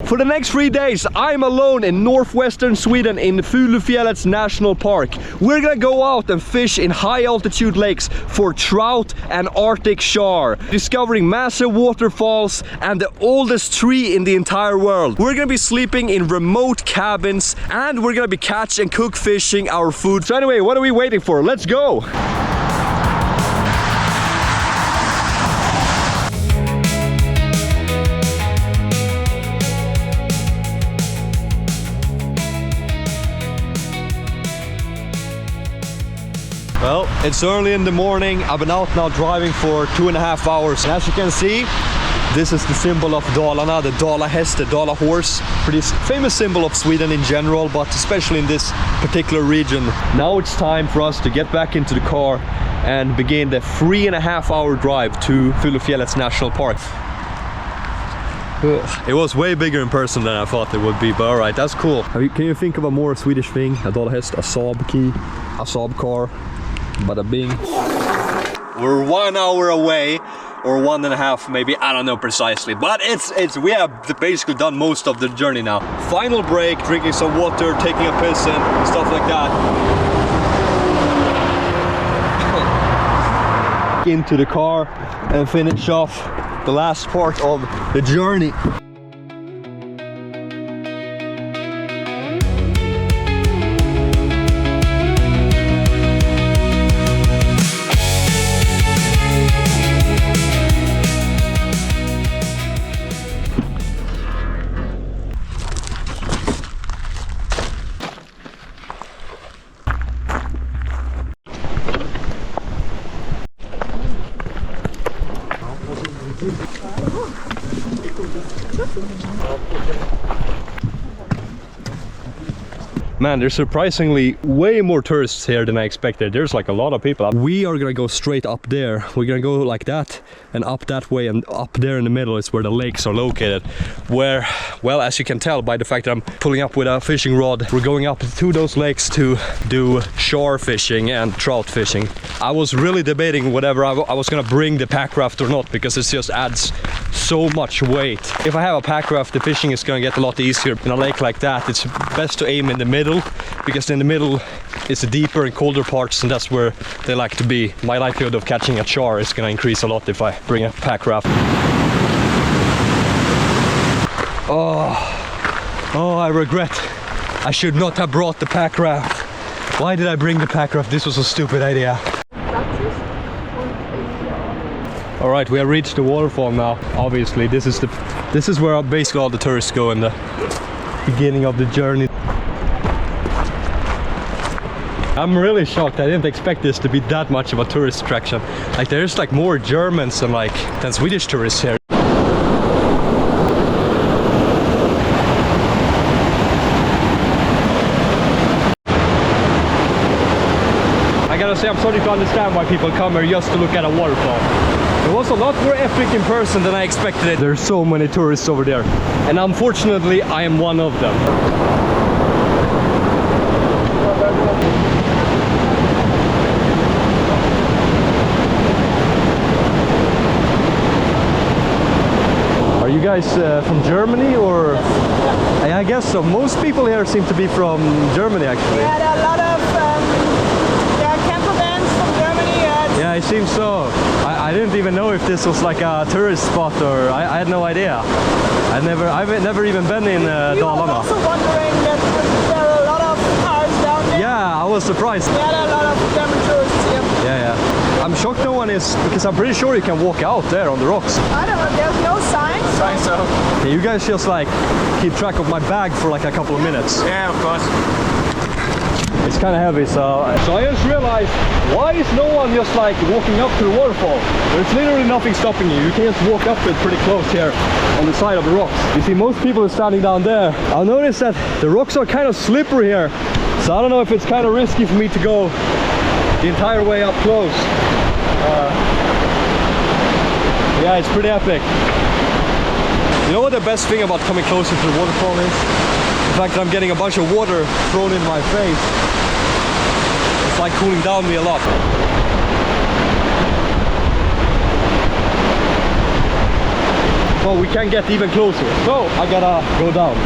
For the next 3 days, I'm alone in northwestern Sweden in Fulufjällets National Park. We're gonna go out and fish in high altitude lakes for trout and Arctic char, discovering massive waterfalls and the oldest tree in the entire world. We're gonna be sleeping in remote cabins and we're gonna be catch and cook fishing our food. So anyway, what are we waiting for? Let's go! Well, it's early in the morning. I've been out now driving for 2.5 hours. And as you can see, this is the symbol of Dalarna, the Dala häst, the Dala horse. Pretty famous symbol of Sweden in general, but especially in this particular region. Now it's time for us to get back into the car and begin the 3.5 hour drive to Fulufjällets National Park. It was way bigger in person than I thought it would be, but alright, that's cool. Can you think of a more Swedish thing? A Dala häst, a Saab key, a Saab car. Bada bing. We're 1 hour away, or 1.5 maybe, I don't know precisely, but we have basically done most of the journey now. Final break, drinking some water, taking a piss and stuff like that. Into the car and finish off the last part of the journey. Man, there's surprisingly way more tourists here than I expected. There's like a lot of people. We are gonna go straight up there. We're gonna go like that and up that way, and up there in the middle is where the lakes are located. Where, well, as you can tell by the fact that I'm pulling up with a fishing rod, we're going up to those lakes to do char fishing and trout fishing. I was really debating whether I was gonna bring the pack raft or not, because it just adds so much weight. If I have a pack raft, the fishing is gonna get a lot easier. In a lake like that, it's best to aim in the middle, because in the middle is the deeper and colder parts, and that's where they like to be. My likelihood of catching a char is gonna increase a lot if I bring a pack raft. Oh, I regret. I should not have brought the pack raft. Why did I bring the pack raft? This was a stupid idea. All right, we have reached the waterfall now. Obviously, this is where basically all the tourists go in the beginning of the journey. I'm really shocked. I didn't expect this to be that much of a tourist attraction. Like, there's like more Germans than Swedish tourists here. I gotta say, I'm starting to understand why people come here just to look at a waterfall. It was a lot more epic in person than I expected. There's so many tourists over there, and unfortunately I am one of them. Are you guys from Germany, or? I guess so. Most people here seem to be from Germany, actually. Yeah, there are a lot of camper vans from Germany. Yeah, it seems so. I didn't even know if this was like a tourist spot, or I had no idea. I've never even been in Dalarna. You were also wondering that there are a lot of cars down there. Yeah, I was surprised. Yeah, there are a lot of German tourists here. Yeah. I'm shocked no one is, because I'm pretty sure you can walk out there on the rocks. I don't know, there's no signs. So. Yeah, you guys just like keep track of my bag for like a couple of minutes. Yeah, of course. It's kind of heavy, so I just realized, why is no one just like walking up to the waterfall? There's literally nothing stopping you. You can just walk up to it pretty close here on the side of the rocks. You see, most people are standing down there. I'll notice that the rocks are kind of slippery here, so I don't know if it's kind of risky for me to go the entire way up close. Yeah, it's pretty epic. You know what the best thing about coming closer to the waterfall is? The fact that I'm getting a bunch of water thrown in my face. It's like cooling down me a lot. but we can get even closer. So I gotta go down.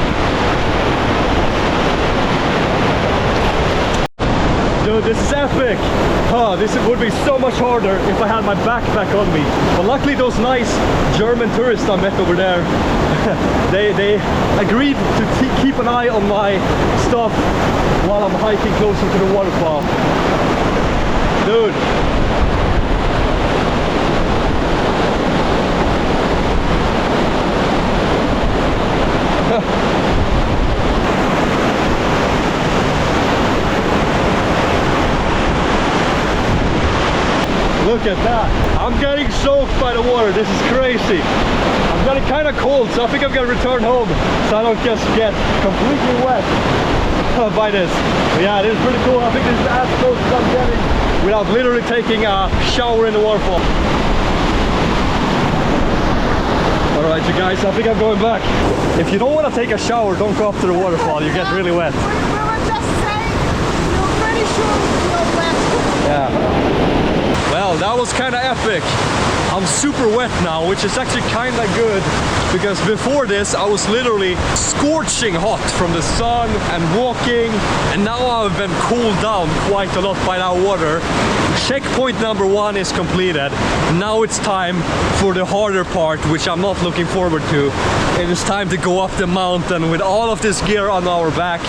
Dude, this is epic! This would be so much harder if I had my backpack on me. But luckily those nice German tourists I met over there, they agreed to keep an eye on my stuff while I'm hiking closer to the waterfall. Dude. Look at that. I'm getting soaked by the water. This is crazy. I'm getting kind of cold, so I think I'm gonna return home so I don't just get completely wet by this. But yeah, this is pretty cool. I think this is as close as I'm getting without literally taking a shower in the waterfall. Alright, you guys, I think I'm going back. If you don't want to take a shower, don't go up to the waterfall. You get really wet. We were just saying, you're pretty sure you're wet. Yeah. Well, that was kind of epic. I'm super wet now, which is actually kind of good because before this I was literally scorching hot from the sun and walking, and now I've been cooled down quite a lot by that water. Checkpoint number 1 is completed. Now it's time for the harder part, which I'm not looking forward to. It is time to go up the mountain with all of this gear on our back.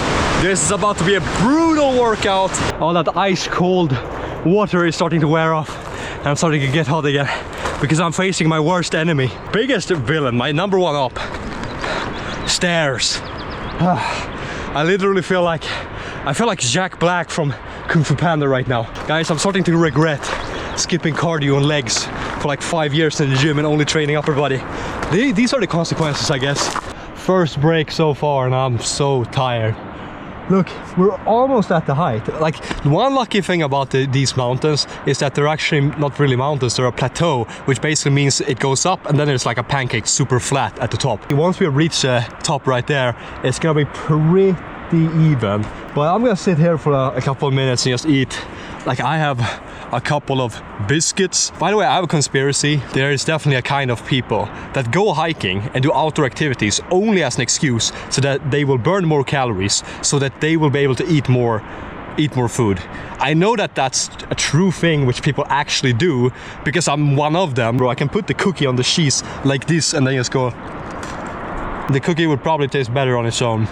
This is about to be a brutal workout. All that ice cold water is starting to wear off and I'm starting to get hot again because I'm facing my worst enemy. Biggest villain, my number 1 up. Stairs. I literally feel like Jack Black from Kung Fu Panda right now. Guys, I'm starting to regret skipping cardio and legs for like 5 years in the gym and only training upper body. These are the consequences, I guess. First break so far and I'm so tired. Look, we're almost at the height. Like, one lucky thing about these mountains is that they're actually not really mountains, they're a plateau, which basically means it goes up and then there's like a pancake super flat at the top. Once we reach the top right there, it's gonna be pretty even. But I'm gonna sit here for a couple of minutes and just eat. Like, I have a couple of biscuits. By the way, I have a conspiracy. There is definitely a kind of people that go hiking and do outdoor activities only as an excuse so that they will burn more calories, so that they will be able to eat more food. I know that that's a true thing which people actually do because I'm one of them. Bro, I can put the cookie on the cheese like this and then just go. The cookie would probably taste better on its own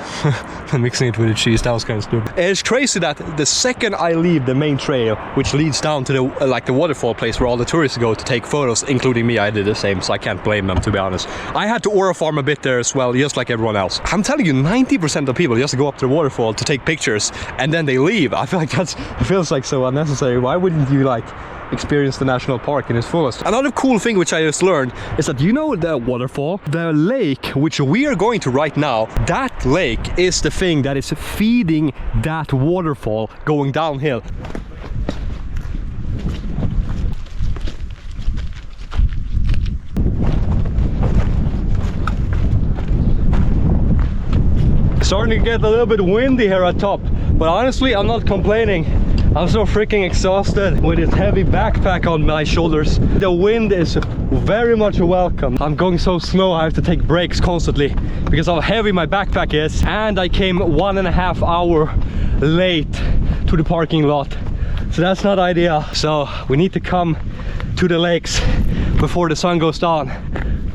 than mixing it with the cheese. That was kind of stupid. It's crazy that the second I leave the main trail, which leads down to the waterfall place where all the tourists go to take photos, including me, I did the same, so I can't blame them, to be honest. I had to aura farm a bit there as well, just like everyone else. I'm telling you, 90% of people just go up to the waterfall to take pictures and then they leave. I feel like it feels like so unnecessary. Why wouldn't you like experience the national park in its fullest? Another cool thing which I just learned is that, you know, the waterfall, the lake which we are going to right now, that lake is the thing that is feeding that waterfall going downhill. Starting to get a little bit windy here at top, but honestly I'm not complaining. I'm so freaking exhausted with this heavy backpack on my shoulders. The wind is very much welcome. I'm going so slow, I have to take breaks constantly because of how heavy my backpack is, and I came 1.5 hours late to the parking lot. So that's not ideal. So we need to come to the lakes before the sun goes down.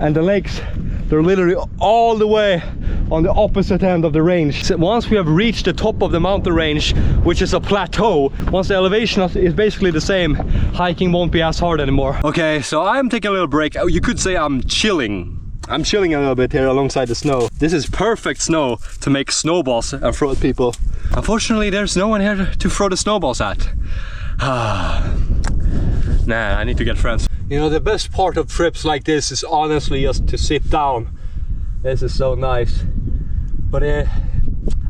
And the lakes, they're literally all the way on the opposite end of the range. So once we have reached the top of the mountain range, which is a plateau, once the elevation is basically the same, hiking won't be as hard anymore. Okay, so I'm taking a little break. You could say I'm chilling. I'm chilling a little bit here alongside the snow. This is perfect snow to make snowballs and throw at people. Unfortunately, there's no one here to throw the snowballs at. Nah, I need to get friends. You know, the best part of trips like this is honestly just to sit down. This is so nice. But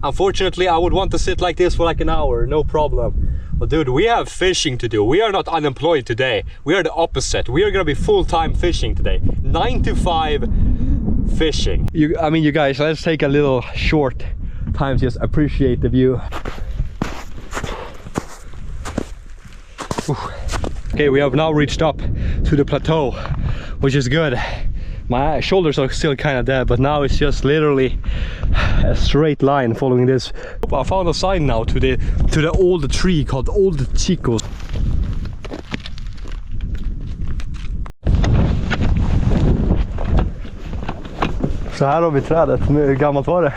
unfortunately, I would want to sit like this for like an hour, no problem. But dude, we have fishing to do. We are not unemployed today. We are the opposite. We are gonna be full-time fishing today. 9 to 5 fishing. I mean, you guys, let's take a little short time to just appreciate the view. Ooh. Okay, we have now reached up to the plateau, which is good My shoulders are still kind of dead, but now it's just literally a straight line following this. I found a sign now to the old tree called Old Chicos. Så här har vi trädet. Hur gammalt var det?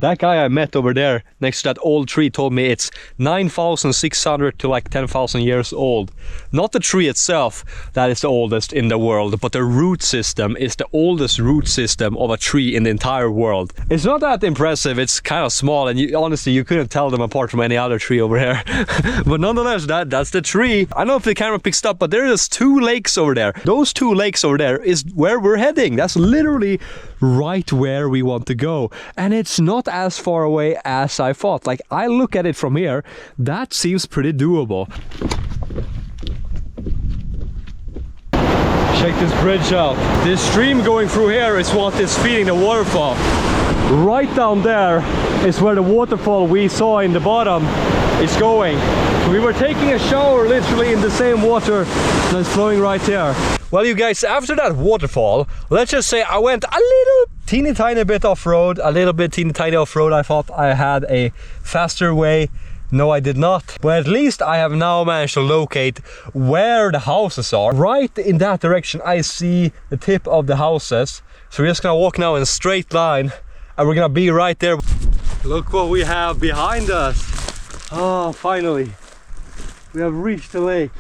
That guy I met over there next to that old tree told me it's 9,600 to like 10,000 years old. Not the tree itself that is the oldest in the world, but the root system is the oldest root system of a tree in the entire world. It's not that impressive, it's kind of small, and honestly you couldn't tell them apart from any other tree over here. But nonetheless, that's the tree. I don't know if the camera picks up, but there is 2 lakes over there. Those 2 lakes over there is where we're heading. That's literally right where we want to go, and it's not as far away as I thought. Like, I look at it from here, that seems pretty doable. Check this bridge out. This stream going through here is what is feeding the waterfall. Right down there is where the waterfall we saw in the bottom is going. We were taking a shower literally in the same water that's flowing right there. Well, you guys, after that waterfall, let's just say I went a little teeny tiny bit off-road, teeny tiny off-road. I thought I had a faster way. No, I did not. But at least I have now managed to locate where the houses are. Right in that direction, I see the tip of the houses. So we're just gonna walk now in a straight line, and we're gonna be right there. Look what we have behind us. Oh, finally. We have reached the lake.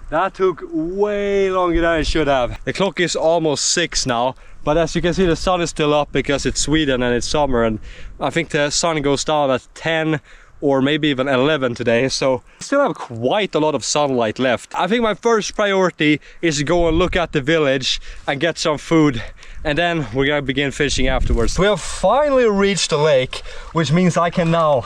That took way longer than it should have. The clock is almost 6 now, but as you can see, the sun is still up because it's Sweden and it's summer, and I think the sun goes down at 10 or maybe even 11 today, so I still have quite a lot of sunlight left. I think my first priority is to go and look at the village and get some food, and then we're gonna begin fishing afterwards. We have finally reached the lake, which means I can now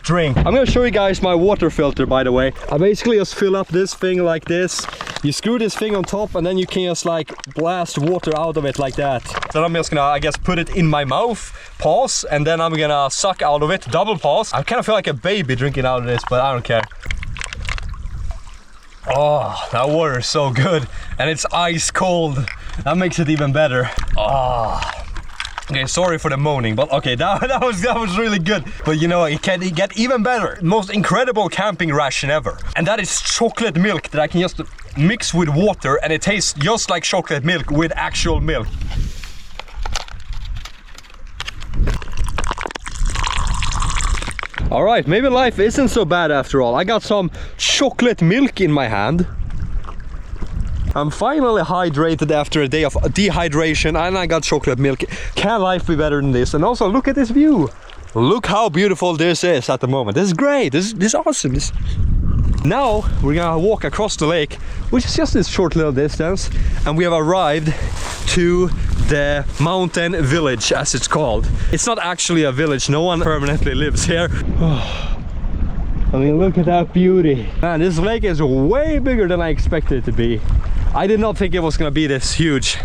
drink. I'm gonna show you guys my water filter, by the way. I basically just fill up this thing like this. You screw this thing on top, and then you can just like blast water out of it like that. So I'm just gonna, I guess, put it in my mouth, pause, and then I'm gonna suck out of it, double pause. I kind of feel like a baby drinking out of this, but I don't care. Oh, that water is so good, and it's ice cold. That makes it even better. Oh. Okay, sorry for the moaning, but okay, that was really good. But you know, it can get even better. Most incredible camping ration ever. And that is chocolate milk that I can just mix with water, and it tastes just like chocolate milk with actual milk. All right, maybe life isn't so bad after all. I got some chocolate milk in my hand. I'm finally hydrated after a day of dehydration, and I got chocolate milk. Can life be better than this? And also, look at this view. Look how beautiful this is at the moment. This is great. This is awesome. Now we're gonna walk across the lake, which is just this short little distance, and we have arrived to the mountain village, as it's called. It's not actually a village. No one permanently lives here. I mean, look at that beauty. Man, this lake is way bigger than I expected it to be. I did not think it was gonna be this huge.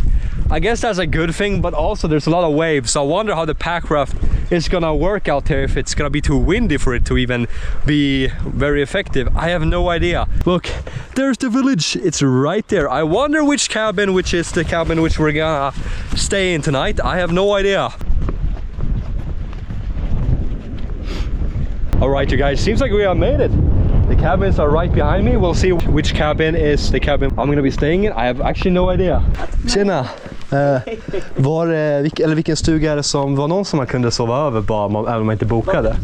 I guess that's a good thing, but also there's a lot of waves, so I wonder how the packraft is gonna work out here, if it's gonna be too windy for it to even be very effective. I have no idea. Look, there's the village. It's right there. I wonder which cabin, which is the cabin which we're gonna stay in tonight. I have no idea. All right, you guys, seems like we have made it. The cabins are right behind me. We'll see which cabin is the cabin I'm gonna be staying in. I have actually no idea. Tjena! Vilken stuga är det som var någon som man kunde sova över bara även om man inte bokade?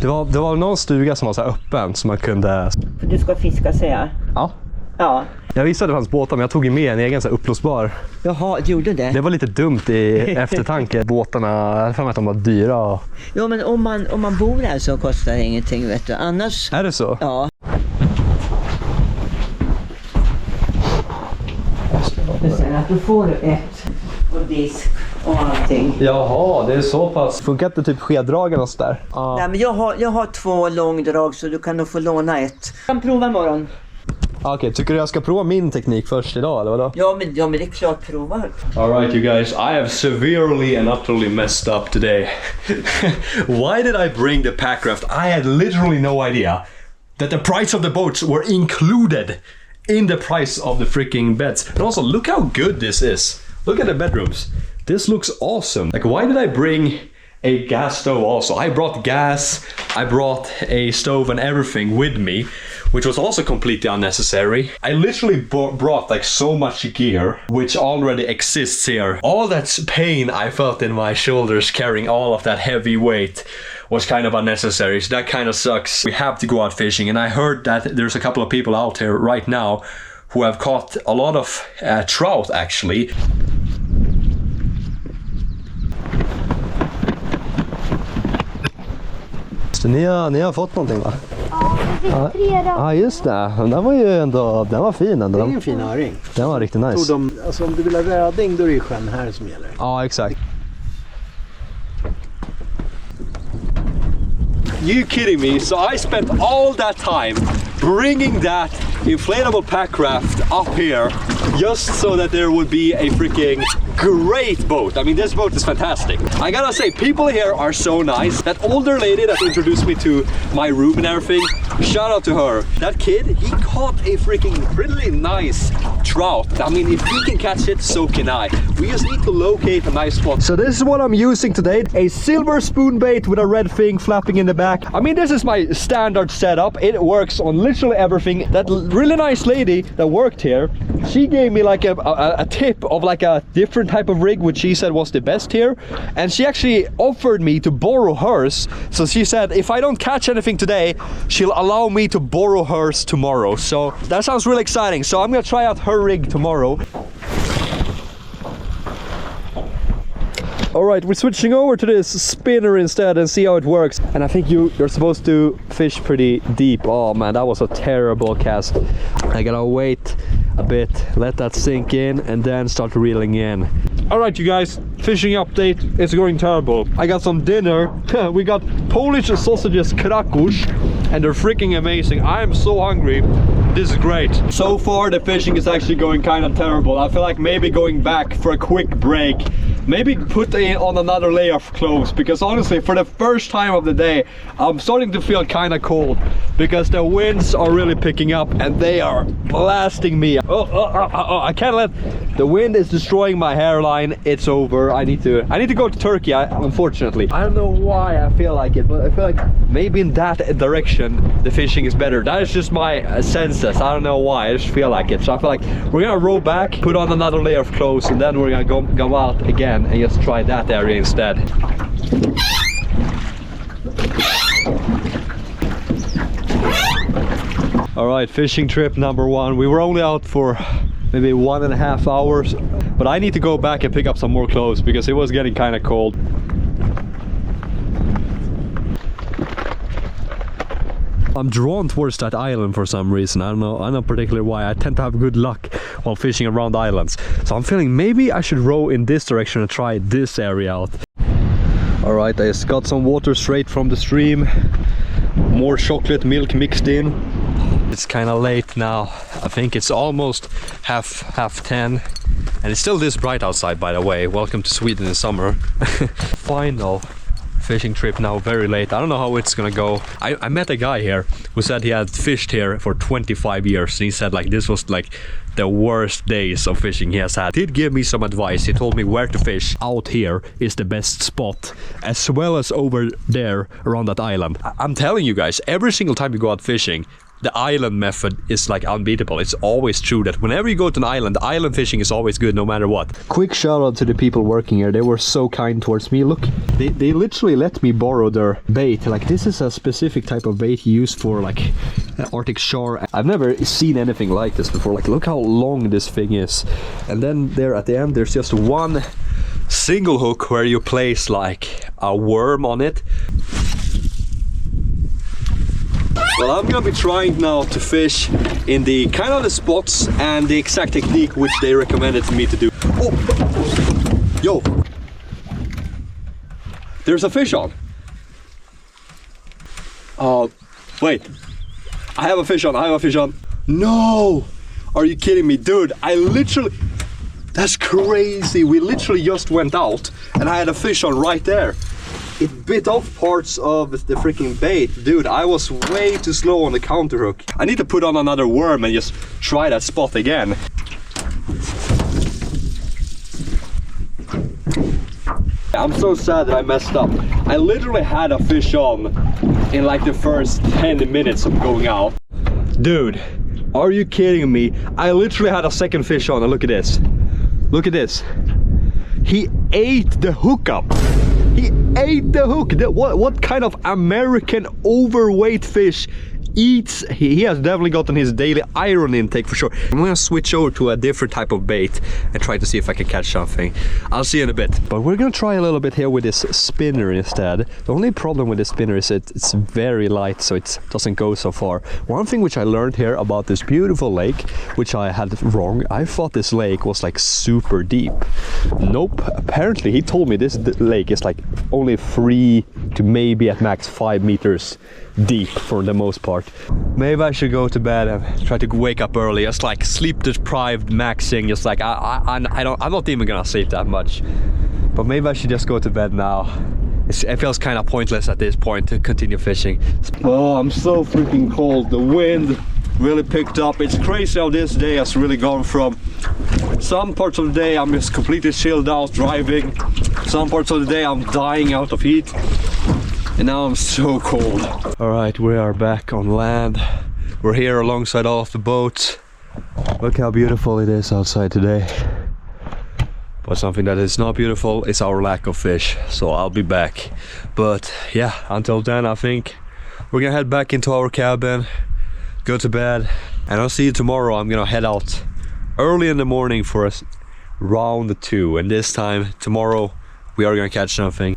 Det var någon stuga som var så här öppen som man kunde... För du ska fiska, säga? Ja. Ja. Jag visste att det fanns båtar, men jag tog med en egen så här upplåsbar. Jaha, gjorde det? Det var lite dumt i eftertanke. Båtarna, jag tror att de var dyra. Ja, men om man bor här så kostar det ingenting, vet du. Annars... Är det så? Ja. Sen att du får ett och disk och allting. Jaha, det är så pass. Funkar inte typ skeddragen och sådär? Nej, men jag har 2 långdrag, så du kan nog få låna ett. Jag kan prova imorgon. Okej, tycker du jag ska prova min teknik först idag, eller vadå? Ja, men det är klart, prova. Alright, you guys, I have severely and utterly messed up today. Why did I bring the packraft? I had literally no idea that the price of the boats were included in the price of the freaking beds. And also, look how good this is. Look at the bedrooms. This looks awesome. Like, why did I bring a gas stove also? I brought gas, I brought a stove and everything with me, which was also completely unnecessary. I literally brought like so much gear, which already exists here. All that pain I felt in my shoulders carrying all of that heavy weight was kind of unnecessary, so that kind of sucks. We have to go out fishing, and I heard that there's a couple of people out here right now who have caught a lot of trout actually. Så ni har fått någonting va? Ja, vi fick 3 Ja just det, den var ju ändå, den var fin ändå. Det är en fin öring. Den var riktigt nice. Alltså om du vill ha röding då är det ju sjön här som gäller. Ja exakt. You kidding me? So I spent all that time bringing that inflatable pack raft up here just so that there would be a freaking great boat. I mean, this boat is fantastic. I gotta say, people here are so nice. That older lady that introduced me to my room and everything, shout out to her. That kid, he caught a freaking really nice trout. I mean, if he can catch it, so can I. We just need to locate a nice spot. So this is what I'm using today. A silver spoon bait with a red thing flapping in the back. I mean, this is my standard setup. It works on literally everything. That really nice lady that worked here, she gave me like a tip of like a different type of rig which she said was the best here, and she actually offered me to borrow hers. So she said if I don't catch anything today, she'll allow me to borrow hers tomorrow. So that sounds really exciting. So I'm gonna try out her rig tomorrow. Alright, we're switching over to this spinner instead and see how it works. And I think you're supposed to fish pretty deep. Oh man, that was a terrible cast. I gotta wait a bit, let that sink in, and then start reeling in. Alright you guys, fishing update is going terrible. I got some dinner. We got Polish sausages krakusz, and they're freaking amazing. I am so hungry. This is great. So far the fishing is actually going kind of terrible. I feel like maybe going back for a quick break. Maybe put on another layer of clothes, because honestly for the first time of the day I'm starting to feel kind of cold because the winds are really picking up and they are blasting me. I can't let the wind is destroying my hairline. It's over. I need to go to Turkey, unfortunately. I don't know why I feel like it, but I feel like maybe in that direction the fishing is better. That is just my senses. I don't know why, I just feel like it. So I feel like we're gonna row back, put on another layer of clothes, and then we're gonna go out again and just try that area instead. All right, fishing trip number 1. We were only out for maybe 1.5 hours, but I need to go back and pick up some more clothes because it was getting kind of cold. I'm drawn towards that island for some reason. I don't know particularly why. I tend to have good luck while fishing around islands. So I'm feeling maybe I should row in this direction and try this area out. Alright, I just got some water straight from the stream. More chocolate milk mixed in. It's kind of late now. I think it's almost half 10. And it's still this bright outside, by the way. Welcome to Sweden in summer. Final fishing trip now, very late. I don't know how it's gonna go. I met a guy here who said he had fished here for 25 years. And he said like this was like the worst days of fishing he has had. He did give me some advice. He told me where to fish. Out here is the best spot, as well as over there around that island. I'm telling you guys, every single time you go out fishing, the island method is like unbeatable. It's always true that whenever you go to an island, the island fishing is always good no matter what. Quick shout out to the people working here. They were so kind towards me. Look, they literally let me borrow their bait. Like this is a specific type of bait used for like Arctic char. I've never seen anything like this before. Like look how long this thing is. And then there at the end there's just one single hook where you place like a worm on it. Well, I'm gonna be trying now to fish in the kind of the spots and the exact technique which they recommended me to do. Oh, yo, there's a fish on. Wait, I have a fish on. No, are you kidding me, dude? That's crazy. We literally just went out and I had a fish on right there. it bit off parts of the freaking bait. Dude, I was way too slow on the counter hook. I need to put on another worm and just try that spot again. I'm so sad that I messed up. I literally had a fish on in like the first 10 minutes of going out. Dude, are you kidding me? I literally had a second fish on and look at this. Look at this. He ate the hook up. He ate the hook. What kind of American overweight fish eats? He has definitely gotten his daily iron intake for sure. I'm gonna switch over to a different type of bait and try to see if I can catch something. I'll see you in a bit. But we're gonna try a little bit here with this spinner instead. The only problem with this spinner is it's very light, so it doesn't go so far. One thing which I learned here about this beautiful lake, which I had wrong, I thought this lake was like super deep. Nope, apparently he told me this lake is like only 3 to maybe at max 5 meters deep for the most part. Maybe I should go to bed and try to wake up early, just like sleep deprived maxing, just like I'm not even gonna sleep that much. But maybe I should just go to bed now. It feels kind of pointless at this point to continue fishing. Oh, I'm so freaking cold. The wind really picked up. It's crazy how this day has really gone from some parts of the day I'm just completely chilled out driving. Some parts of the day I'm dying out of heat. And now I'm so cold. All right, we are back on land. We're here alongside all of the boats. Look how beautiful it is outside today. But something that is not beautiful is our lack of fish. So I'll be back. But yeah, until then I think we're gonna head back into our cabin, go to bed, and I'll see you tomorrow. I'm gonna head out early in the morning for round 2. And this time, tomorrow, we are gonna catch something.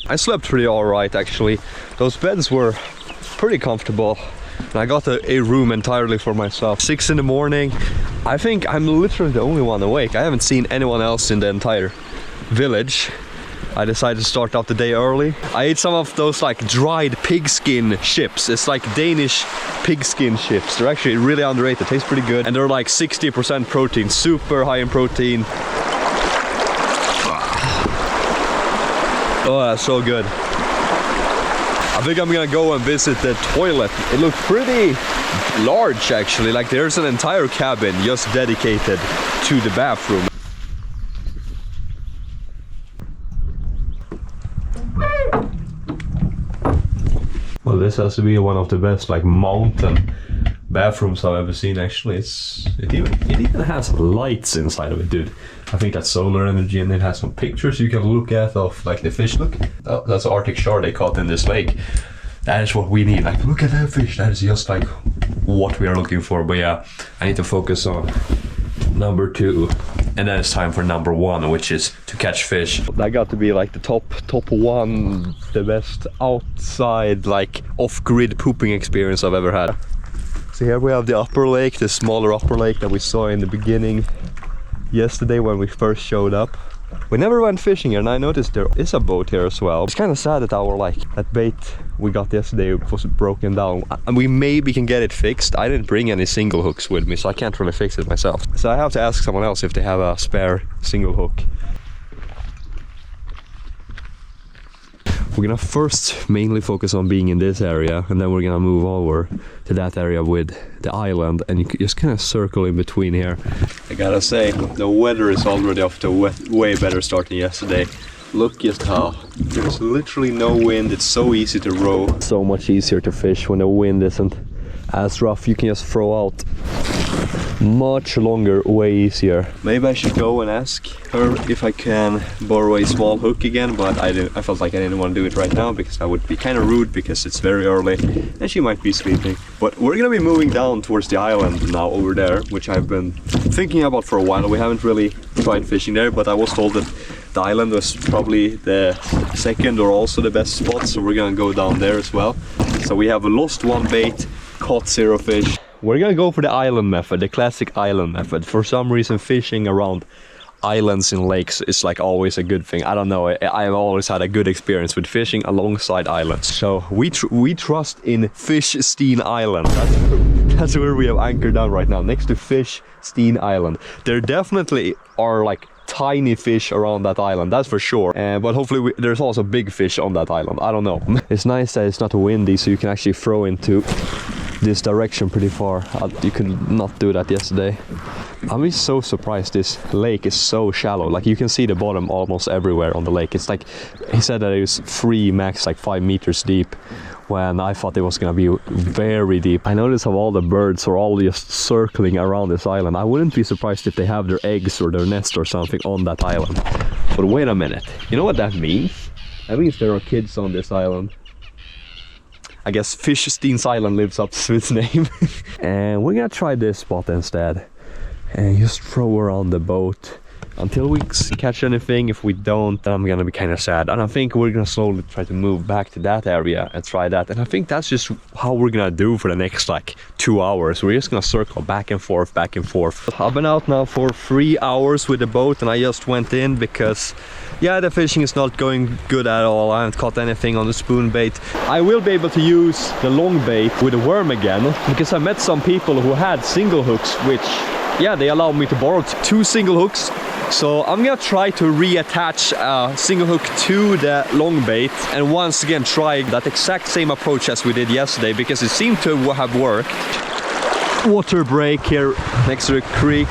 I slept pretty alright actually. Those beds were pretty comfortable. And I got a room entirely for myself. 6 in the morning. I think I'm literally the only one awake. I haven't seen anyone else in the entire village. I decided to start out the day early. I ate some of those like dried pigskin chips. It's like Danish pigskin chips. They're actually really underrated. Tastes pretty good. And they're like 60% protein. Super high in protein. Oh, that's so good. I think I'm gonna go and visit the toilet. It looks pretty large actually. Like there's an entire cabin just dedicated to the bathroom. Well, this has to be one of the best like mountain bathrooms I've ever seen actually. It even has lights inside of it, dude. I think that's solar energy, and it has some pictures you can look at of like the fish. Look, oh, that's Arctic char they caught in this lake. That is what we need. Like, look at that fish. That is just like what we are looking for. But yeah, I need to focus on number 2, and then it's time for number 1, which is to catch fish. That got to be like the top 1, the best outside like off-grid pooping experience I've ever had. So here we have the upper lake, the smaller upper lake that we saw in the beginning yesterday when we first showed up. We never went fishing here, and I noticed there is a boat here as well. It's kind of sad that that bait we got yesterday was broken down, and we maybe can get it fixed. I didn't bring any single hooks with me, so I can't really fix it myself. So I have to ask someone else if they have a spare single hook. We're gonna first mainly focus on being in this area, and then we're gonna move over to that area with the island, and you just kind of circle in between here. I gotta say, the weather is already off to a way better start than yesterday. Look just how there's literally no wind. It's so easy to row. So much easier to fish when the wind isn't as rough. You can just throw out much longer, way easier. Maybe I should go and ask her if I can borrow a small hook again, but I felt like I didn't want to do it right now because that would be kind of rude because it's very early and she might be sleeping. But we're gonna be moving down towards the island now over there, which I've been thinking about for a while. We haven't really tried fishing there, but I was told that the island was probably the second or also the best spot, so we're gonna go down there as well. So we have lost one bait, caught 0 fish. We're gonna go for the island method, the classic island method. For some reason, fishing around islands in lakes is like always a good thing. I don't know, I've always had a good experience with fishing alongside islands. So we trust in Fulufjällets Island. That's where we have anchored down right now, next to Fulufjällets Island. There definitely are like tiny fish around that island, that's for sure, but hopefully there's also big fish on that island. I don't know. It's nice that it's not windy, so you can actually throw into this direction pretty far. You could not do that yesterday. I'm just so surprised this lake is so shallow. Like you can see the bottom almost everywhere on the lake. It's like, he said that it was 3 max, like 5 meters deep, when I thought it was gonna be very deep. I noticed how all the birds are all just circling around this island. I wouldn't be surprised if they have their eggs or their nest or something on that island. But wait a minute, you know what that means? That means there are kids on this island. I guess Fulufjällets Island lives up to its name. And we're gonna try this spot instead and just throw around the boat until we catch anything. If we don't, then I'm gonna be kind of sad. And I think we're gonna slowly try to move back to that area and try that. And I think that's just how we're gonna do for the next like 2 hours. We're just gonna circle back and forth, back and forth. I've been out now for 3 hours with the boat, and I just went in because yeah, the fishing is not going good at all. I haven't caught anything on the spoon bait. I will be able to use the long bait with a worm again, because I met some people who had single hooks, which yeah, they allowed me to borrow 2 single hooks. So I'm gonna try to reattach a single hook to the long bait and once again try that exact same approach as we did yesterday, because it seemed to have worked. Water break here next to the creek.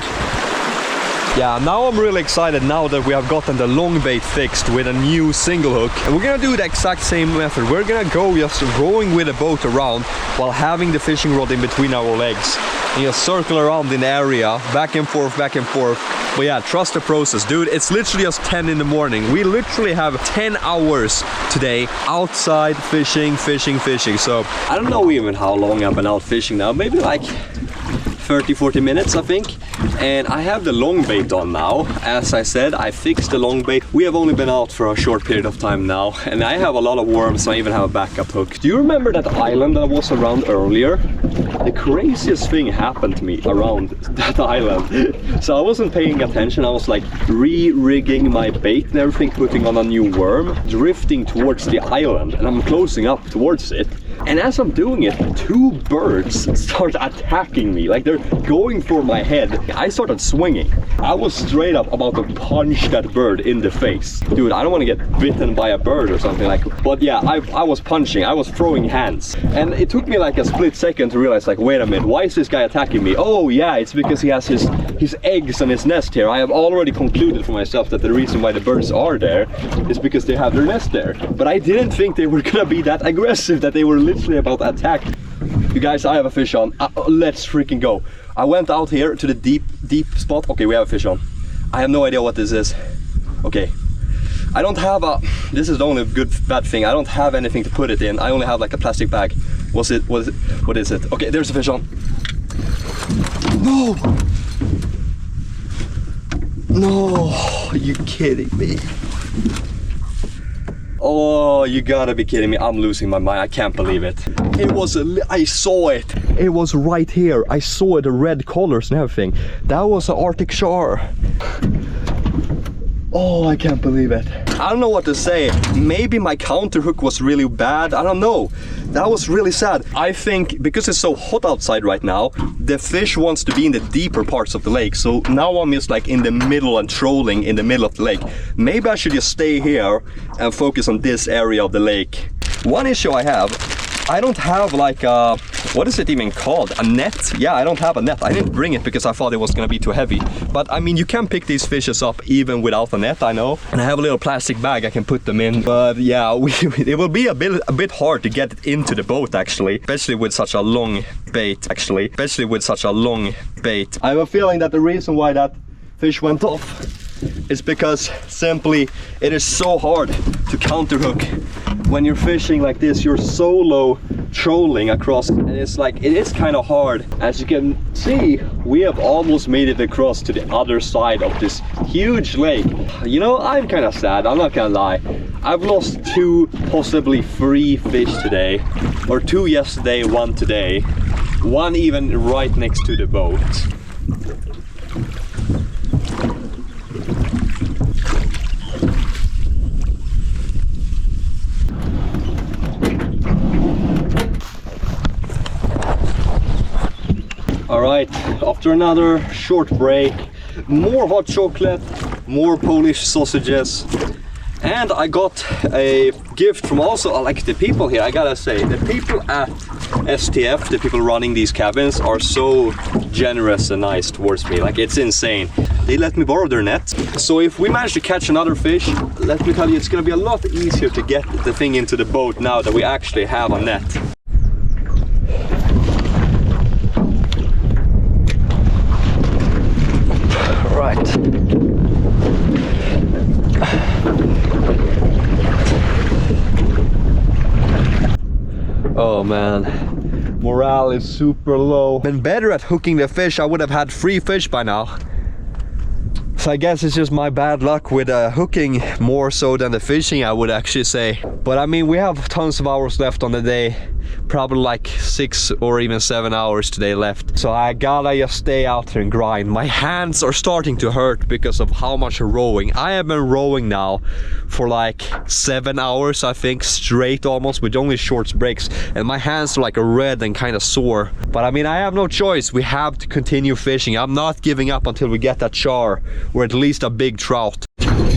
Yeah, now I'm really excited now that we have gotten the long bait fixed with a new single hook. And we're gonna do the exact same method. We're gonna go just rowing with the boat around while having the fishing rod in between our legs. And just circle around in the area, back and forth, back and forth. But yeah, trust the process, dude. It's literally just 10 in the morning. We literally have 10 hours today outside fishing. So I don't know even how long I've been out fishing now. Maybe like 30-40 minutes, I think. And I have the long bait on now. As I said, I fixed the long bait. We have only been out for a short period of time now, and I have a lot of worms, so I even have a backup hook. Do you remember that island that was around earlier? The craziest thing happened to me around that island. So I wasn't paying attention. I was like re-rigging my bait and everything, putting on a new worm, drifting towards the island, and I'm closing up towards it. And as I'm doing it, 2 birds start attacking me, like they're going for my head. I started swinging. I was straight up about to punch that bird in the face. Dude, I don't want to get bitten by a bird or something like that. But yeah, I was punching, I was throwing hands. And it took me like a split second to realize, like, wait a minute, why is this guy attacking me? Oh yeah, it's because he has his eggs and his nest here. I have already concluded for myself that the reason why the birds are there is because they have their nest there. But I didn't think they were gonna be that aggressive, that they were literally about to attack. You guys, I have a fish on. Let's freaking go. I went out here to the deep spot. Okay, we have a fish on. I have no idea what this is. Okay, I don't have a, this is the only bad thing, I don't have anything to put it in. I only have like a plastic bag. What is it? Okay, there's a fish on. No, are you kidding me? Oh, you gotta be kidding me. I'm losing my mind. I can't believe it. I saw it. It was right here. I saw the red colors and everything. That was an Arctic char. Oh, I can't believe it. I don't know what to say. Maybe my counter hook was really bad. I don't know. That was really sad. I think because it's so hot outside right now, the fish wants to be in the deeper parts of the lake. So now I'm just like in the middle and trolling in the middle of the lake. Maybe I should just stay here and focus on this area of the lake. One issue I have I don't have like a, what is it even called? A net? Yeah, I don't have a net. I didn't bring it because I thought it was gonna be too heavy. But I mean, you can pick these fishes up even without a net, I know. And I have a little plastic bag I can put them in. But yeah, it will be a bit hard to get it into the boat actually. Especially with such a long bait, actually. Especially with such a long bait. I have a feeling that the reason why that fish went off is because simply it is so hard to counterhook when you're fishing like this. You're solo trolling across, and it's like, it is kind of hard. As you can see, we have almost made it across to the other side of this huge lake. You know, I'm kind of sad, I'm not gonna lie. I've lost 2, possibly 3 fish today, or 2 yesterday, 1 today, 1 even right next to the boat. Alright, after another short break, more hot chocolate, more Polish sausages, and I got a gift from also like the people here. I gotta say, the people at STF, the people running these cabins, are so generous and nice towards me. Like, it's insane. They let me borrow their net. So if we manage to catch another fish, let me tell you, it's gonna be a lot easier to get the thing into the boat now that we actually have a net. Right. Oh man, morale is super low. Been better at hooking the fish, I would have had 3 fish by now. So I guess it's just my bad luck with hooking more so than the fishing, I would actually say. But I mean, we have tons of hours left on the day. Probably like 6 or even 7 hours today left. So I gotta just stay out here and grind. My hands are starting to hurt because of how much rowing. I have been rowing now for like 7 hours, I think, straight almost, with only short breaks. And my hands are like red and kind of sore. But I mean, I have no choice. We have to continue fishing. I'm not giving up until we get that char, or at least a big trout.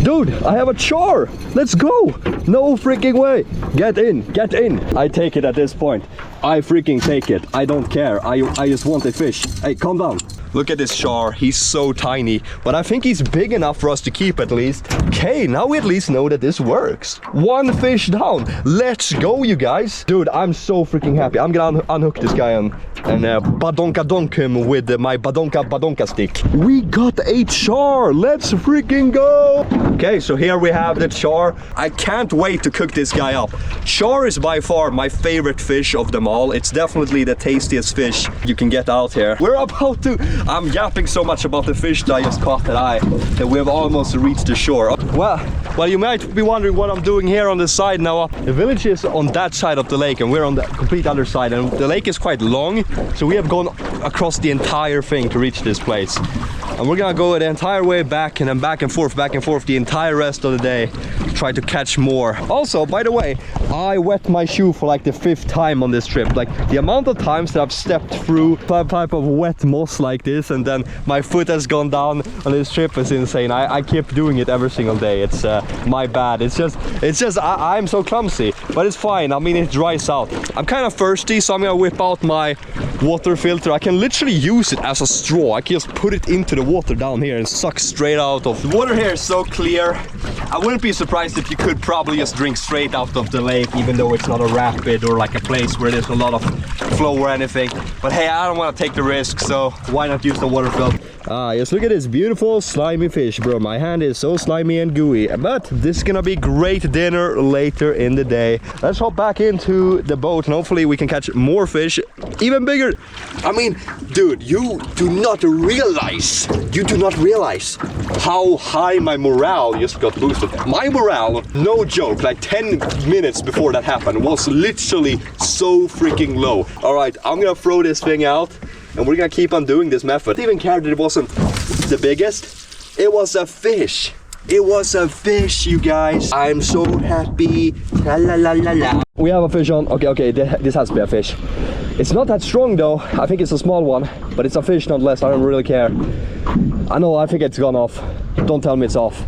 Dude, I have a char! Let's go! No freaking way! Get in, get in! I take it at this point. I freaking take it. I don't care. I just want a fish. Hey, calm down. Look at this char. He's so tiny, but I think he's big enough for us to keep at least. Okay, now we at least know that this works. 1 fish down. Let's go, you guys. Dude, I'm so freaking happy. I'm gonna unhook this guy and badonka-donk him with my badonka stick. We got a char. Let's freaking go. Okay, so here we have the char. I can't wait to cook this guy up. Char is by far my favorite fish of them all. It's definitely the tastiest fish you can get out here. We're about to... I'm yapping so much about the fish that I just caught that we have almost reached the shore. Well, you might be wondering what I'm doing here on the side now. The village is on that side of the lake and we're on the complete other side, and the lake is quite long, so we have gone across the entire thing to reach this place. And we're gonna go the entire way back and then back and forth the entire rest of the day to try to catch more. Also, by the way, I wet my shoe for like the 5th time on this trip. Like, the amount of times that I've stepped through some type of wet moss like this and then my foot has gone down on this trip is insane. I keep doing it every single day. It's my bad. It's just I'm so clumsy, but it's fine. I mean, it dries out. I'm kind of thirsty, so I'm gonna whip out my water filter. I can literally use it as a straw. I can just put it into the water down here and suck straight out of. The water here is so clear. I wouldn't be surprised if you could probably just drink straight out of the lake, even though it's not a rapid or like a place where there's a lot of flow or anything. But hey, I don't want to take the risk, so why not use the water filter? Just look at this beautiful slimy fish, bro. My hand is so slimy and gooey, but this is gonna be great dinner later in the day. Let's hop back into the boat and hopefully we can catch more fish, even bigger. I mean, dude, you do not realize how high my morale just got boosted. My morale, no joke, like 10 minutes before that happened was literally so freaking low. All right, I'm gonna throw this thing out and we're gonna keep on doing this method. I didn't even care that it wasn't the biggest. It was a fish. It was a fish, you guys. I'm so happy. La la la la la. We have a fish on. Okay, this has to be a fish. It's not that strong though. I think it's a small one, but it's a fish nonetheless. I don't really care. I know, I think it's gone off. Don't tell me it's off.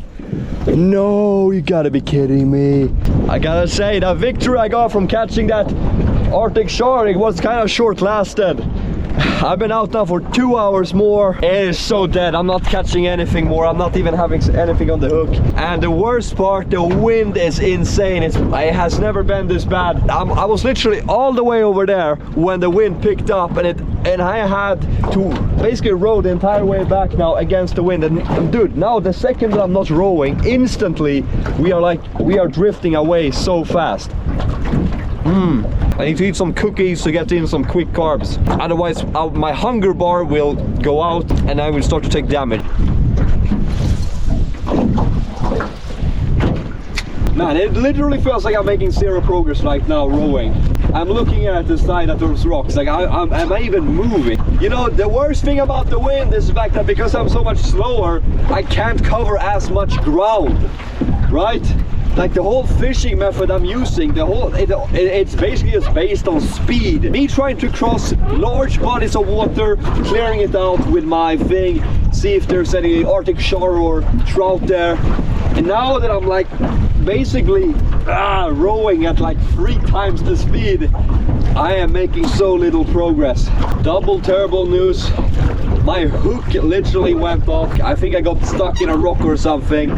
No, you gotta be kidding me. I gotta say, the victory I got from catching that Arctic char, it was kind of short-lasted. I've been out now for 2 hours more. It is so dead. I'm not catching anything more. I'm not even having anything on the hook. And the worst part, the wind is insane. It has never been this bad. I was literally all the way over there when the wind picked up, and I had to basically row the entire way back now against the wind. And dude, now the second that I'm not rowing, instantly we are drifting away so fast. I need to eat some cookies to get in some quick carbs. Otherwise, my hunger bar will go out and I will start to take damage. Man, it literally feels like I'm making zero progress right now rowing. I'm looking at the side of those rocks, like am I even moving? You know, the worst thing about the wind is the fact that because I'm so much slower, I can't cover as much ground, right? Like the whole fishing method I'm using, it's basically just based on speed. Me trying to cross large bodies of water, clearing it out with my thing, see if there's any Arctic char or trout there. And now that I'm like basically rowing at like 3 times the speed, I am making so little progress. Double terrible news. My hook literally went off. I think I got stuck in a rock or something.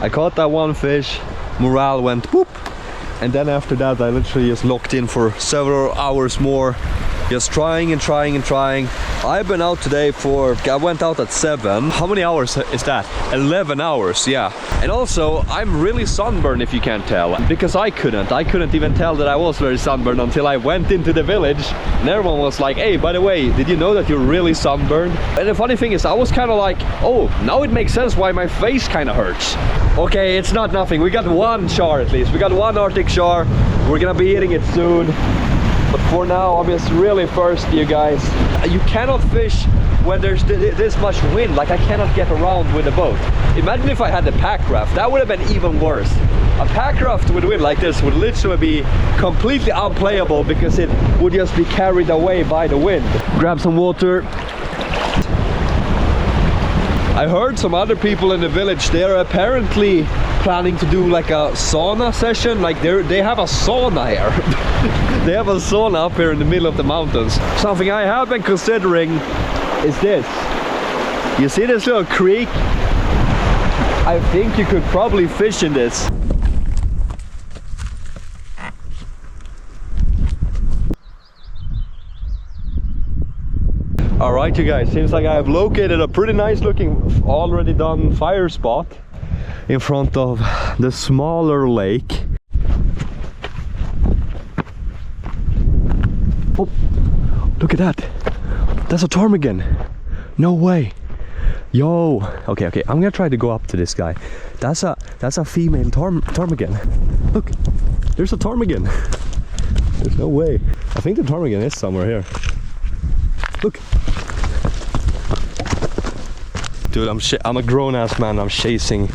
I caught that one fish, morale went poop, and then after that I literally just locked in for several hours more, just trying and trying and trying. I've been out today I went out at 7. How many hours is that? 11 hours, yeah. And also, I'm really sunburned if you can't tell, because I couldn't even tell that I was very sunburned until I went into the village and everyone was like, hey, by the way, did you know that you're really sunburned? And the funny thing is, I was kind of like, oh, now it makes sense why my face kind of hurts. Okay, it's not nothing. We got one char at least. We got one Arctic char. We're gonna be eating it soon. But for now, I'm just really thirsty, you guys. You cannot fish when there's this much wind. Like, I cannot get around with a boat. Imagine if I had a pack raft. That would have been even worse. A pack raft with wind like this would literally be completely unplayable because it would just be carried away by the wind. Grab some water. I heard some other people in the village, they're apparently planning to do like a sauna session. Like they have a sauna here. They have a sauna up here in the middle of the mountains. Something I have been considering is this. You see this little creek? I think you could probably fish in this. Alright you guys, seems like I have located a pretty nice looking already done fire spot in front of the smaller lake. Oh, look at that. That's a ptarmigan. No way. Yo. Okay, I'm gonna try to go up to this guy. That's a female ptarmigan. Look, there's a ptarmigan. There's no way. I think the ptarmigan is somewhere here. Look. Dude, I'm a grown-ass man. I'm chasing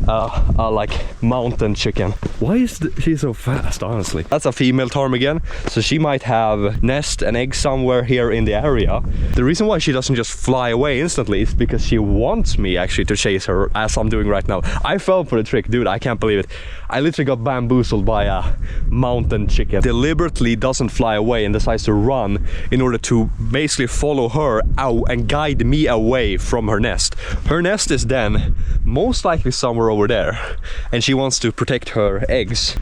like mountain chicken. Why is she so fast, honestly? That's a female ptarmigan, so she might have nest and egg somewhere here in the area. The reason why she doesn't just fly away instantly is because she wants me actually to chase her, as I'm doing right now. I fell for the trick, dude. I can't believe it. I literally got bamboozled by a mountain chicken. Deliberately doesn't fly away and decides to run in order to basically follow her out and guide me away from her nest. Her nest is then most likely somewhere over there, and she wants to protect her eggs.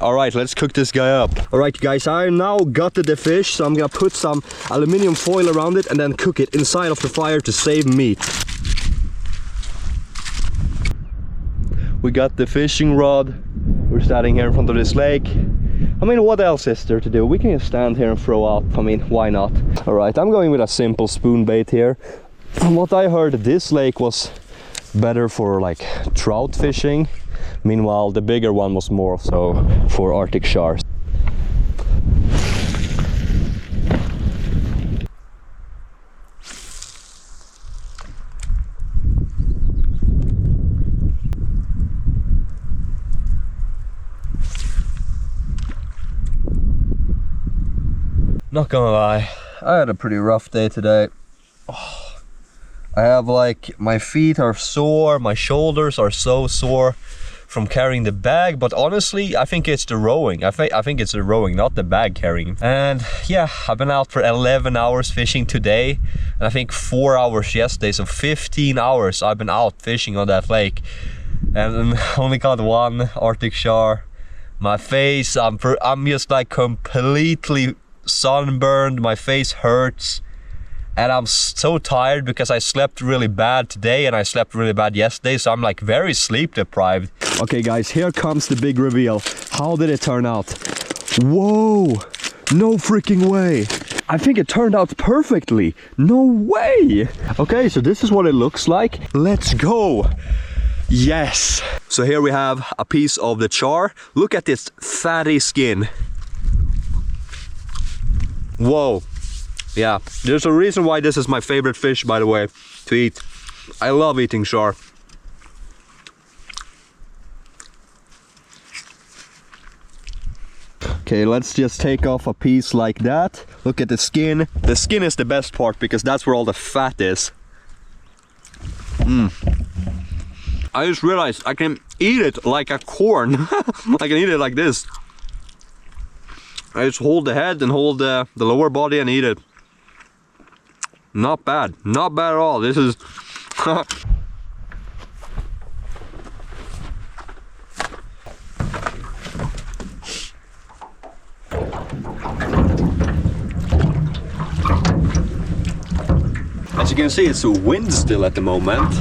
Alright, let's cook this guy up. Alright guys, I now gutted the fish, so I'm gonna put some aluminium foil around it and then cook it inside of the fire to save meat. We got the fishing rod We're standing here in front of this lake. I mean, what else is there to do? We can just stand here and throw up. I mean, why not? All right, I'm going with a simple spoon bait here. From what I heard, this lake was better for like trout fishing. Meanwhile, the bigger one was more so for Arctic chars. Not gonna lie, I had a pretty rough day today. Oh, I have like, my feet are sore, my shoulders are so sore from carrying the bag, but honestly, I think it's the rowing. I think it's the rowing, not the bag carrying. And yeah, I've been out for 11 hours fishing today, and I think 4 hours yesterday, so 15 hours I've been out fishing on that lake. And only caught one Arctic char. My face, I'm just like completely sunburned, my face hurts, and I'm so tired because I slept really bad today and I slept really bad yesterday, so I'm like very sleep deprived. Okay guys, here comes the big reveal. How did it turn out? Whoa, no freaking way. I think it turned out perfectly. No way. Okay, so this is what it looks like. Let's go. Yes. So here we have a piece of the char. Look at this fatty skin. Whoa, yeah, there's a reason why this is my favorite fish, by the way, to eat. I love eating char. Okay, let's just take off a piece like that. Look at the skin. The skin is the best part because that's where all the fat is. I just realized I can eat it like a corn. I can eat it like this. I just hold the head and hold the lower body and eat it. Not bad. Not bad at all. This is... As you can see, it's a wind still at the moment.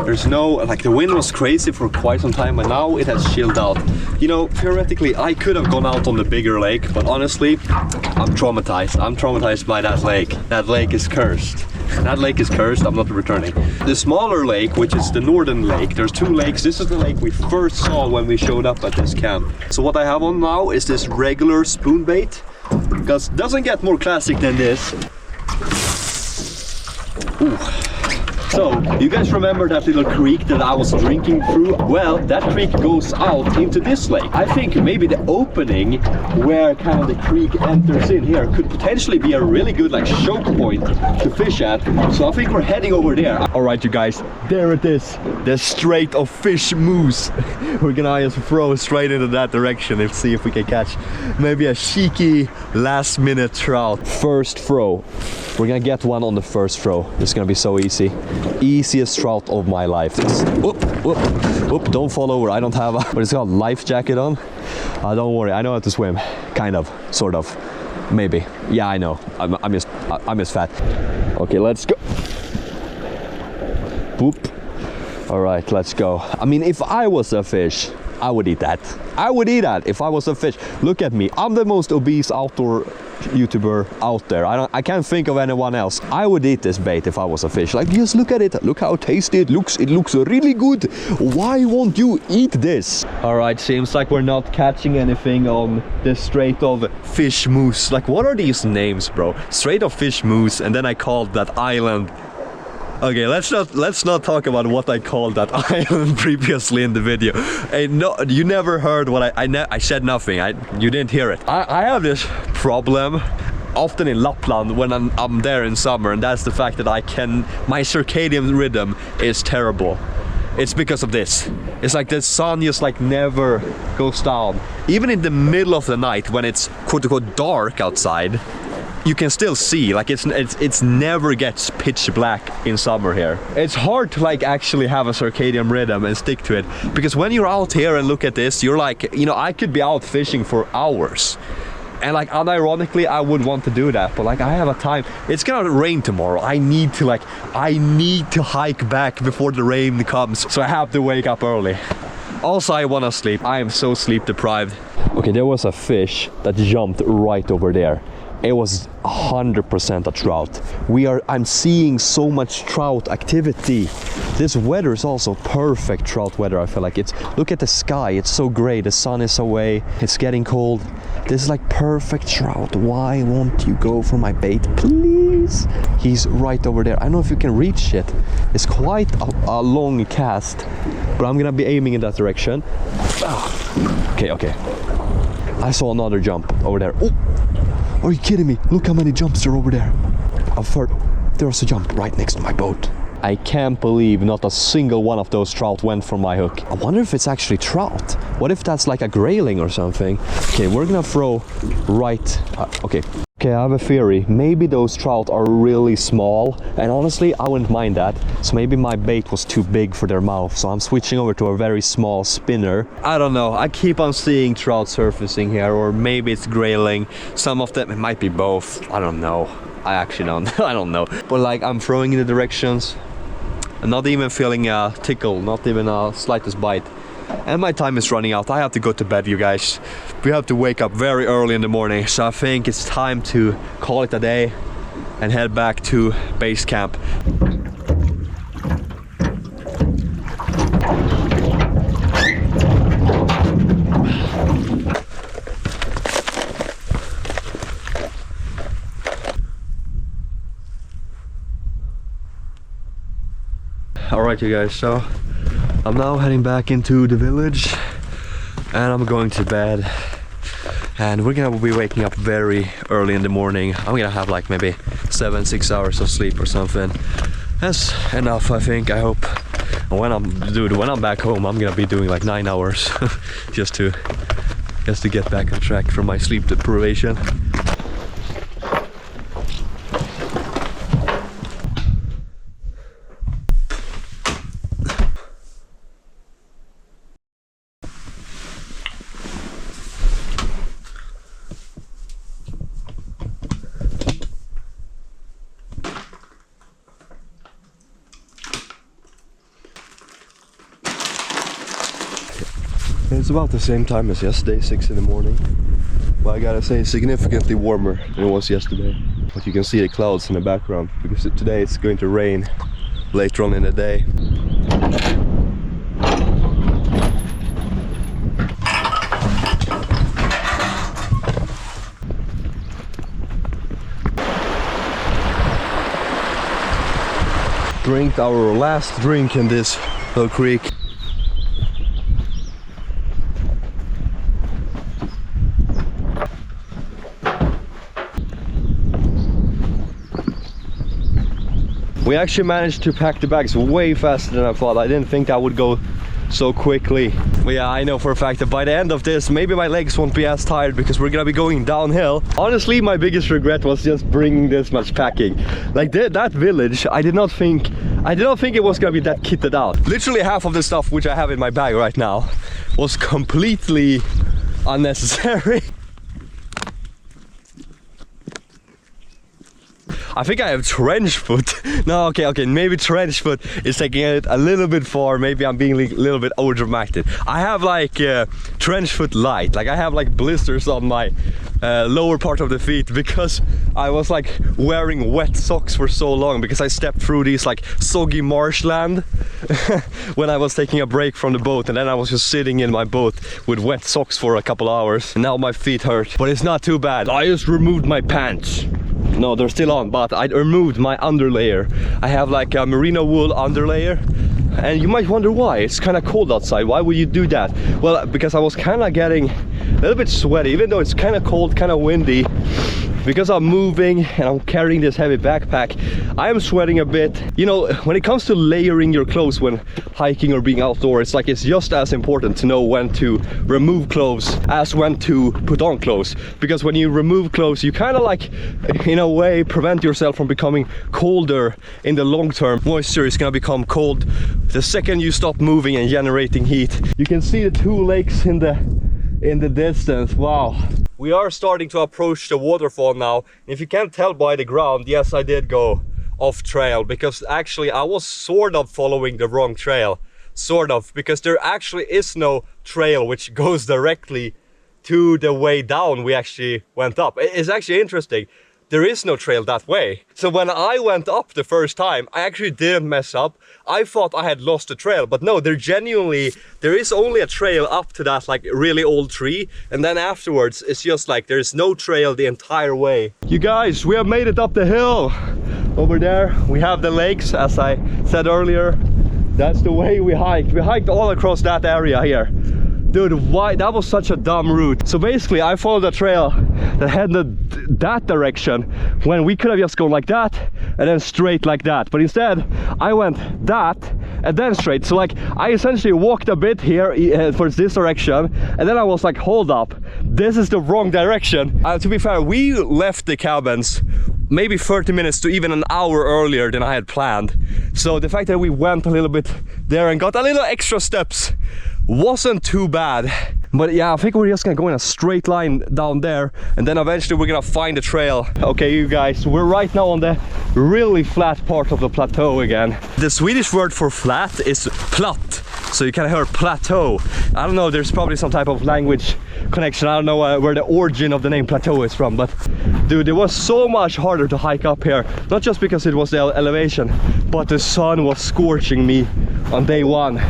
There's no, like, the wind was crazy for quite some time, but now it has chilled out. You know, theoretically, I could have gone out on the bigger lake, but honestly, I'm traumatized. I'm traumatized by that lake. That lake is cursed. That lake is cursed, I'm not returning. The smaller lake, which is the northern lake, there's two lakes. This is the lake we first saw when we showed up at this camp. So what I have on now is this regular spoon bait, because it doesn't get more classic than this. Ooh. So, you guys remember that little creek that I was drinking through? Well, that creek goes out into this lake. I think maybe the opening where kind of the creek enters in here could potentially be a really good like choke point to fish at. So I think we're heading over there. Alright you guys, there it is. The Strait of Fish Moose. We're gonna just throw straight into that direction and see if we can catch maybe a cheeky last minute trout. First throw. We're gonna get one on the first throw. It's gonna be so easy. Easiest trout of my life. Whoop, whoop, whoop, don't fall over. I don't have a, what is it called, life jacket on. Don't worry, I know how to swim. Kind of, sort of, maybe. Yeah, I know. I'm just fat. Okay, let's go. Boop. All right, let's go. I mean, if I was a fish, I would eat that. I would eat that if I was a fish. Look at me. I'm the most obese outdoor YouTuber out there. I can't think of anyone else. I would eat this bait if I was a fish. Like, just look at it. Look how tasty it looks. It looks really good. Why won't you eat this? All right, seems like we're not catching anything on the Strait of Fish Moose. Like, what are these names, bro? Strait of Fish Moose, and then I called that island. Okay, let's not talk about what I called that island previously in the video. Hey, no, you never heard what I said nothing. You didn't hear it. I have this problem often in Lapland when I'm there in summer, and that's the fact that my circadian rhythm is terrible. It's because of this. It's like the sun just like never goes down. Even in the middle of the night when it's quote-unquote dark outside, you can still see, like it's never gets pitch black in summer here. It's hard to like actually have a circadian rhythm and stick to it, because when you're out here and look at this, you're like, you know, I could be out fishing for hours. And like, unironically, I would want to do that, but like, I have a time. It's gonna rain tomorrow. I need to hike back before the rain comes, so I have to wake up early. Also, I wanna sleep. I am so sleep deprived. Okay, there was a fish that jumped right over there. It was 100% a trout. I'm seeing so much trout activity. This weather is also perfect trout weather. I feel like look at the sky, it's so gray, the sun is away, it's getting cold. This is like perfect trout. Why won't you go for my bait, please? He's right over there. I don't know if you can reach it. It's quite a long cast, but I'm gonna be aiming in that direction. Okay. I saw another jump over there. Oh! Are you kidding me? Look how many jumps there over there. I've heard there's a jump right next to my boat. I can't believe not a single one of those trout went for my hook. I wonder if it's actually trout. What if that's like a grayling or something? Okay, we're gonna throw right... Okay, I have a theory. Maybe those trout are really small, and honestly, I wouldn't mind that. So maybe my bait was too big for their mouth, so I'm switching over to a very small spinner. I don't know. I keep on seeing trout surfacing here, or maybe it's grayling. Some of them, it might be both. I don't know. I actually don't. I don't know. But like, I'm throwing in the directions. I'm not even feeling a tickle, not even a slightest bite. And my time is running out. I have to go to bed, you guys. We have to wake up very early in the morning, so I think it's time to call it a day and head back to base camp. Alright, you guys, so I'm now heading back into the village and I'm going to bed, and we're gonna be waking up very early in the morning. I'm gonna have like maybe 6 hours of sleep or something. That's enough, I think, I hope. And when I'm back home, I'm gonna be doing like 9 hours just to get back on track from my sleep deprivation. It's about the same time as yesterday, 6 in the morning. But I gotta say, it's significantly warmer than it was yesterday. But you can see the clouds in the background, because today it's going to rain later on in the day. Drank our last drink in this little creek. We actually managed to pack the bags way faster than I thought. I didn't think that would go so quickly. But yeah, I know for a fact that by the end of this, maybe my legs won't be as tired because we're gonna be going downhill. Honestly, my biggest regret was just bringing this much packing. Like that village, I did not think it was gonna be that kitted out. Literally half of the stuff which I have in my bag right now was completely unnecessary. I think I have trench foot. No, okay, maybe trench foot is taking it a little bit far. Maybe I'm being a little bit over dramatic. I have like trench foot light. Like I have like blisters on my lower part of the feet because I was like wearing wet socks for so long, because I stepped through these like soggy marshland when I was taking a break from the boat, and then I was just sitting in my boat with wet socks for a couple hours, and now my feet hurt. But it's not too bad. I just removed my pants. No, they're still on, but I removed my underlayer. I have like a merino wool underlayer, and you might wonder why. It's kind of cold outside. Why would you do that? Well, because I was kind of getting a little bit sweaty, even though it's kind of cold, kind of windy. Because I'm moving and I'm carrying this heavy backpack, I am sweating a bit. You know, when it comes to layering your clothes when hiking or being outdoors, it's just as important to know when to remove clothes as when to put on clothes. Because when you remove clothes, you kind of like, in a way, prevent yourself from becoming colder in the long term. Moisture is gonna become cold the second you stop moving and generating heat. You can see the two lakes in the distance. Wow. We are starting to approach the waterfall now. If you can't tell by the ground, yes, I did go off trail, because actually I was sort of following the wrong trail. sort of, because there actually is no trail which goes directly to the way down we actually went up. It's actually interesting. There is no trail that way. So when I went up the first time, I actually didn't mess up. I thought I had lost the trail, but no, there is only a trail up to that like really old tree. And then afterwards, it's just like there's no trail the entire way. You guys, we have made it up the hill. Over there, we have the lakes, as I said earlier. That's the way we hiked. We hiked all across that area here. Dude, why? That was such a dumb route. So basically, I followed a trail that headed that direction when we could have just gone like that and then straight like that. But instead, I went that and then straight. So like, I essentially walked a bit here for this direction, and then I was like, hold up, this is the wrong direction. To be fair, we left the cabins maybe 30 minutes to even an hour earlier than I had planned. So the fact that we went a little bit there and got a little extra steps wasn't too bad. But yeah, I think we're just gonna go in a straight line down there, and then eventually we're gonna find the trail. Okay, you guys, we're right now on the really flat part of the plateau again. The Swedish word for flat is platt, so you can hear plateau. I don't know, there's probably some type of language connection. I don't know where the origin of the name plateau is from, but dude, it was so much harder to hike up here. Not just because it was the elevation, but the sun was scorching me on day one.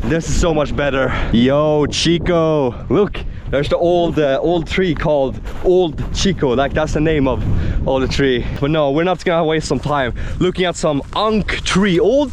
This is so much better. Yo, Chico, look, there's the old tree called Old Chico. Like, that's the name of the tree. But no, we're not gonna waste some time looking at some old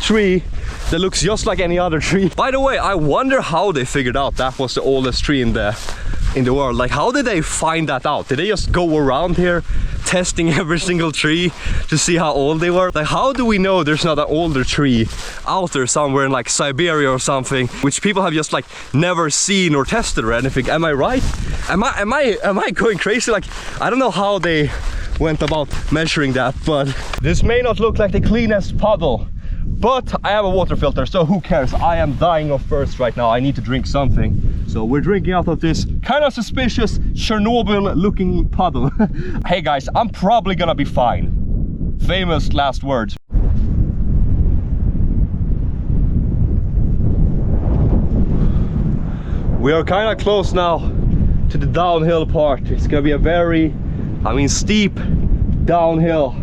tree that looks just like any other tree. By the way, I wonder how they figured out that was the oldest tree in the world. Like, how did they find that out? Did they just go around here testing every single tree to see how old they were? Like, how do we know there's not an older tree out there somewhere in like Siberia or something, which people have just like never seen or tested or anything? Am I right? Am I going crazy? Like, I don't know how they went about measuring that, but this may not look like the cleanest puddle, but I have a water filter, so who cares? I am dying of thirst right now. I need to drink something. So we're drinking out of this kind of suspicious Chernobyl looking puddle. Hey guys, I'm probably gonna be fine. Famous last words. We are kind of close now to the downhill part. It's gonna be a very, steep downhill.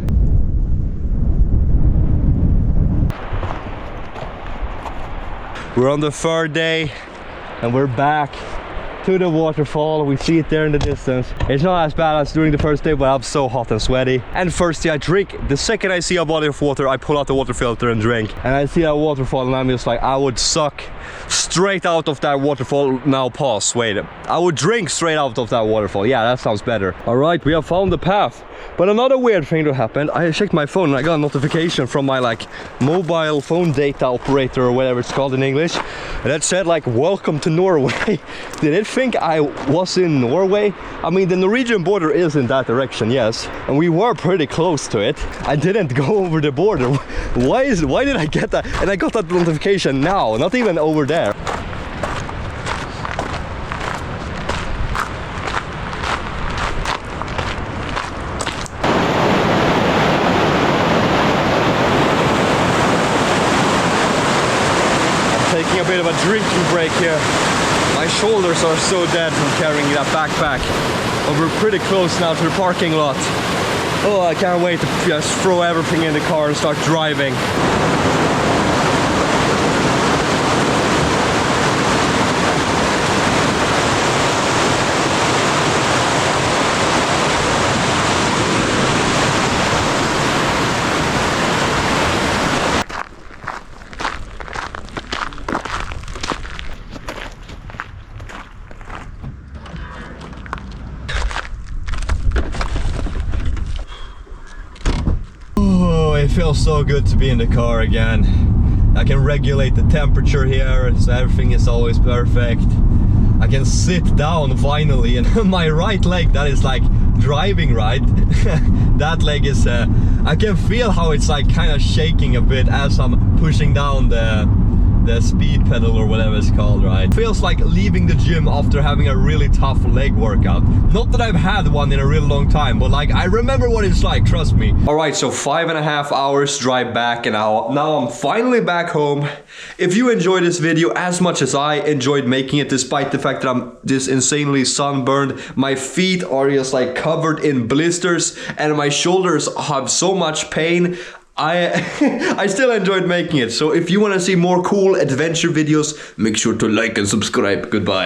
We're on the third day and we're back to the waterfall. We see it there in the distance. It's not as bad as during the first day, but I'm so hot and sweaty. And firstly, I drink. The second I see a body of water, I pull out the water filter and drink. And I see a waterfall and I'm just like, I would suck straight out of that waterfall. Now pause, wait. I would drink straight out of that waterfall. Yeah, that sounds better. All right, we have found the path. But another weird thing that happened, I checked my phone and I got a notification from my like mobile phone data operator or whatever it's called in English, and that said like, welcome to Norway. Did it think I was in Norway? I mean, the Norwegian border is in that direction, yes, and we were pretty close to it. I didn't go over the border. Why did I get that? And I got that notification now, not even over there. Taking a bit of a drinking break here. My shoulders are so dead from carrying that backpack. But we're pretty close now to the parking lot. Oh, I can't wait to just throw everything in the car and start driving. It feels so good to be in the car again. I can regulate the temperature here, so everything is always perfect. I can sit down finally, and my right leg, that is like driving right, that leg is, I can feel how it's like kind of shaking a bit as I'm pushing down the the speed pedal or whatever it's called, right? Feels like leaving the gym after having a really tough leg workout. Not that I've had one in a really long time, but like I remember what it's like, trust me. All right, so 5.5 hours drive back, and now I'm finally back home. If you enjoyed this video as much as I enjoyed making it, despite the fact that I'm this insanely sunburned, my feet are just like covered in blisters and my shoulders have so much pain, I still enjoyed making it. So if you want to see more cool adventure videos, make sure to like and subscribe. Goodbye.